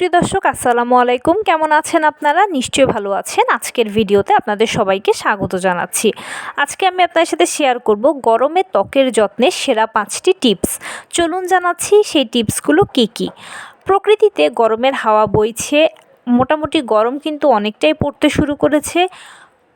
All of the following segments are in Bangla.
সুপ্রিয় দর্শক, আসসালামু আলাইকুম। কেমন আছেন আপনারা? নিশ্চয়ই ভালো আছেন। আজকের ভিডিওতে আপনাদের সবাইকে স্বাগত জানাচ্ছি। আজকে আমি আপনাদের সাথে শেয়ার করব গরমে ত্বকের যত্নের সেরা 5টি টিপস। চলুন জানাচ্ছি সেই টিপসগুলো কী কী। প্রকৃতিতে গরমের হাওয়া বইছে, মোটামুটি গরম কিন্তু অনেকটাই পড়তে শুরু করেছে।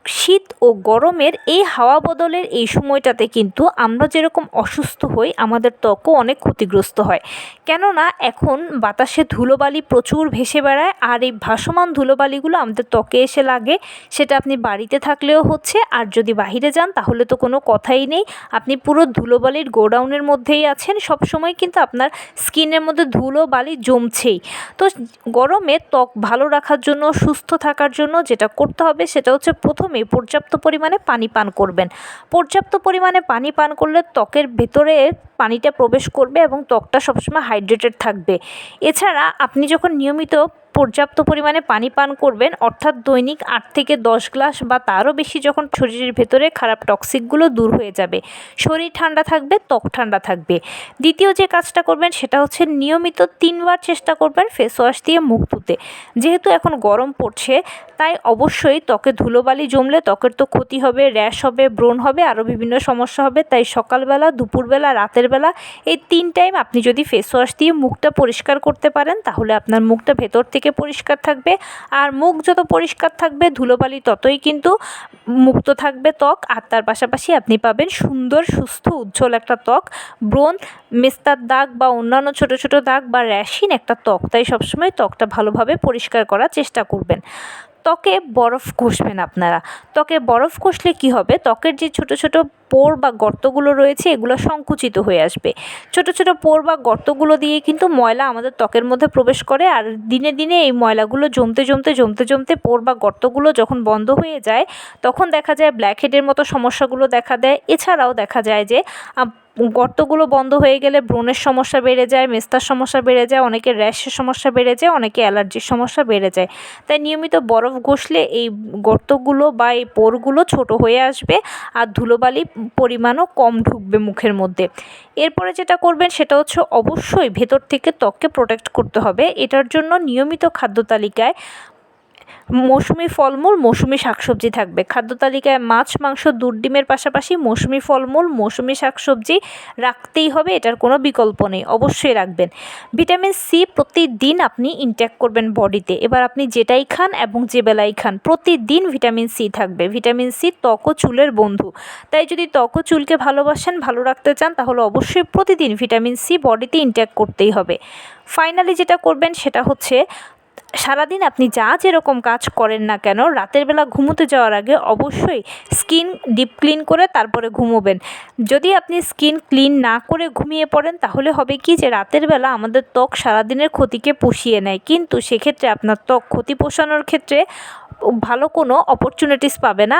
শীত ও গরমের এই হাওয়া বদলের এই সময়টাতে কিন্তু আমরা যেরকম অসুস্থ হই, আমাদের ত্বকও অনেক ক্ষতিগ্রস্ত হয়। কেননা এখন বাতাসে ধুলোবালি প্রচুর ভেসে বেড়ায়, আর এই ভাসমান ধুলোবালিগুলো আমাদের ত্বকে এসে লাগে। সেটা আপনি বাড়িতে থাকলেও হচ্ছে, আর যদি বাইরে যান তাহলে তো কোনো কথাই নেই, আপনি পুরো ধুলোবালির গোডাউনের মধ্যেই আছেন। সব সময় কিন্তু আপনার স্কিনের মধ্যে ধুলোবালি জমছেই। তো গরমে ত্বক ভালো রাখার জন্য, সুস্থ থাকার জন্য যেটা করতে হবে সেটা হচ্ছে প্রথমে পর্যাপ্ত পরিমাণে পানি পান করবেন। পর্যাপ্ত পরিমাণে পানি পান করলে ত্বকের ভেতরে পানিটা প্রবেশ করবে এবং ত্বকটা সবসময় হাইড্রেটেড থাকবে। এছাড়া আপনি যখন নিয়মিত পর্যাপ্ত পরিমাণে পানি পান করবেন, অর্থাৎ দৈনিক 8 থেকে 10 গ্লাস বা তারও বেশি, যখন শরীরের ভেতরে খারাপ টক্সিকগুলো দূর হয়ে যাবে, শরীর ঠান্ডা থাকবে, ত্বক ঠান্ডা থাকবে। দ্বিতীয় যে কাজটা করবেন সেটা হচ্ছে নিয়মিত 3 বার চেষ্টা করবেন ফেস ওয়াশ দিয়ে মুখ ধুতে। যেহেতু এখন গরম পড়ছে, তাই অবশ্যই ত্বকে ধুলোবালি জমলে ত্বকের তো ক্ষতি হবে, র্যাশ হবে, ব্রণ হবে, আরও বিভিন্ন সমস্যা হবে। তাই সকালবেলা, দুপুরবেলা, রাতের বেলা, এই 3 টাইম আপনি যদি ফেস ওয়াশ দিয়ে মুখটা পরিষ্কার করতে পারেন, তাহলে আপনার মুখটা ভেতর থেকে পরিষ্কার থাকবে। আর মুখ যত পরিষ্কার থাকবে, ধুলোবালি ততই কিন্তু মুক্ত থাকবে ত্বক। আর তার পাশাপাশি আপনি পাবেন সুন্দর, সুস্থ, উজ্জ্বল একটা ত্বক। ব্রণ, মেস্তার দাগ বা অন্যান্য ছোট ছোট দাগ বা র্যাশহীন একটা ত্বক। তাই সবসময় ত্বকটা ভালোভাবে পরিষ্কার করার চেষ্টা করবেন। ত্বকে বরফ ঘষবেন আপনারা। ত্বকে বরফ ঘষলে কী হবে, ত্বকের যে ছোট ছোট পোর বা গর্তগুলো রয়েছে, এগুলো সংকুচিত হয়ে আসবে। ছোট ছোট পোর বা গর্তগুলো দিয়ে কিন্তু ময়লা আমাদের ত্বকের মধ্যে প্রবেশ করে, আর দিনে দিনে এই ময়লাগুলো জমতে জমতে জমতে জমতে পোর বা গর্তগুলো যখন বন্ধ হয়ে যায়, তখন দেখা যায় ব্ল্যাকহেডের মতো সমস্যাগুলো দেখা দেয়। এছাড়াও দেখা যায় যে গর্তগুলো বন্ধ হয়ে গেলে ব্রণের সমস্যা বেড়ে যায়, মেস্তার সমস্যা বেড়ে যায়, অনেকের র্যাশের সমস্যা বেড়ে যায়, অনেকে অ্যালার্জির সমস্যা বেড়ে যায়। তাই নিয়মিত বরফ ঘষলে এই গর্তগুলো বা এই পোরগুলো ছোট হয়ে আসবে, আর ধুলোবালি পরিমাণও কম ঢুকবে মুখের মধ্যে। এরপরে যেটা করবেন সেটা হচ্ছে অবশ্যই ভেতর থেকে ত্বককে প্রোটেক্ট করতে হবে। এটার জন্য নিয়মিত খাদ্য তালিকায় মৌসুমি ফলমূল, মৌসুমি শাকসবজি থাকবে। খাদ্য তালিকায় মাছ, মাংস, দুধ, ডিমের পাশাপাশি মৌসুমি ফলমূল, মৌসুমি শাকসবজি রাখতেই হবে, এটার কোনো বিকল্প নেই, অবশ্যই রাখবেন। ভিটামিন সি প্রতিদিন আপনি ইনটেক করবেন বডিতে। এবার আপনি যেটাই খান এবং যে বেলায় খান, প্রতিদিন ভিটামিন সি থাকবে। ভিটামিন সি ত্বক ও চুলের বন্ধু। তাই যদি ত্বক ও চুলকে ভালোবাসেন, ভালো রাখতে চান, তাহলে অবশ্যই প্রতিদিন ভিটামিন সি বডিতে ইনটেক করতেই হবে। ফাইনালি যেটা করবেন সেটা হচ্ছে সারাদিন আপনি যা যেরকম কাজ করেন না কেন, রাতের বেলা ঘুমোতে যাওয়ার আগে অবশ্যই স্কিন ডিপ ক্লিন করে তারপরে ঘুমোবেন। যদি আপনি স্কিন ক্লিন না করে ঘুমিয়ে পড়েন, তাহলে হবে কি যে রাতের বেলা আমাদের ত্বক সারাদিনের ক্ষতিকে পুষিয়ে নেয়, কিন্তু সেক্ষেত্রে আপনার ত্বক ক্ষতি পোষানোর ক্ষেত্রে ভালো কোনো অপরচুনিটিস পাবে না।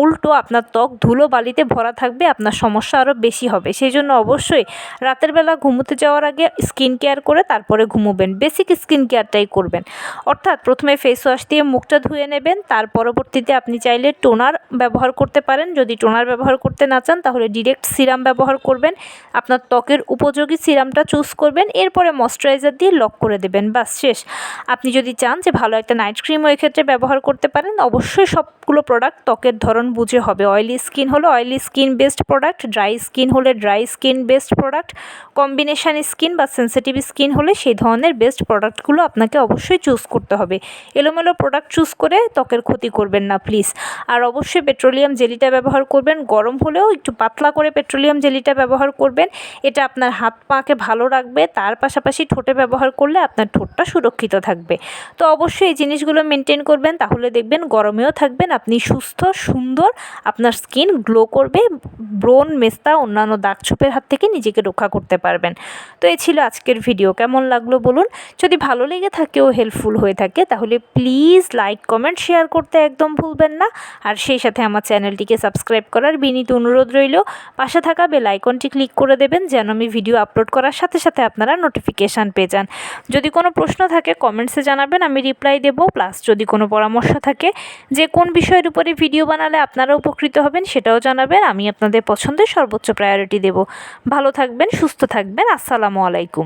উল্টো আপনার ত্বক ধুলোবালিতে ভরা থাকবে, আপনার সমস্যা আরও বেশি হবে। সেই জন্য অবশ্যই রাতের বেলা ঘুমোতে যাওয়ার আগে স্কিন কেয়ার করে তারপরে ঘুমোবেন। বেসিক স্কিন কেয়ারটাই করবেন, অর্থাৎ প্রথমে ফেস ওয়াশ দিয়ে মুখটা ধুয়ে নেবেন। তার পরবর্তীতে আপনি চাইলে টোনার ব্যবহার করতে পারেন। যদি টোনার ব্যবহার করতে না চান, তাহলে ডিরেক্ট সিরাম ব্যবহার করবেন। আপনার ত্বকের উপযোগী সিরামটা চুজ করবেন, এরপরে ময়শ্চারাইজার দিয়ে লক করে দেবেন, বাস শেষ। আপনি যদি চান যে ভালো একটা নাইট ক্রিমও এক্ষেত্রে ব্যবহার করতে পারেন। অবশ্যই সবগুলো প্রোডাক্ট ত্বকের ধরন বুঝে হবে। অয়েলি স্কিন হলে oily skin based product, dry skin হলে dry skin based product, combination skin বা সেন্সিটিভ স্কিন হলে সেই ধরনের বেস্ট প্রোডাক্টগুলো আপনাকে অবশ্যই চুজ করতে হবে। এলোমেলো প্রোডাক্ট চুজ করে ত্বকের ক্ষতি করবেন না প্লিজ। আর অবশ্যই পেট্রোলিয়াম জেলিটা ব্যবহার করবেন। গরম হলেও একটু পাতলা করে পেট্রোলিয়াম জেলিটা ব্যবহার করবেন। এটা আপনার হাত পাকে ভালো রাখবে, তার পাশাপাশি ঠোঁটে ব্যবহার করলে আপনার ঠোঁটটা সুরক্ষিত থাকবে। তো অবশ্যই এই জিনিসগুলো মেনটেন করবেন, তাহলে দেখবেন গরমেও থাকবেন আপনি সুস্থ, সুন্দর, আপনার স্কিন গ্লো করবে, ব্রণ, মেস্তা, অন্যান্য দাগ ছোপের হাত থেকে নিজেকে রক্ষা করতে পারবেন। তো এই ছিল আজকের ভিডিও। কেমন লাগলো বলুন। যদি ভালো লেগে থাকে ও হেল্পফুল হয়ে থাকে, তাহলে প্লিজ লাইক, কমেন্ট, শেয়ার করতে একদম ভুলবেন না। আর সেই সাথে আমার চ্যানেলটিকে সাবস্ক্রাইব করার বিনীত অনুরোধ রইল। পাশে থাকা বেল আইকনটি ক্লিক করে দেবেন, যেন আমি ভিডিও আপলোড করার সাথে সাথে আপনারা নোটিফিকেশান পেয়ে যান। যদি কোনো প্রশ্ন থাকে কমেন্টসে জানাবেন, আমি রিপ্লাই দেব। প্লাস যদি কোনো পরামর্শ থাকে যে কোন বিষয়ের উপরে ভিডিও বানালে আপনারা উপকৃত হবেন, সেটাও জানাবেন। আমি আপনাদের পছন্দের সর্বোচ্চ প্রায়োরিটি দেব। ভালো থাকবেন, সুস্থ থাকবেন। আসসালামু আলাইকুম।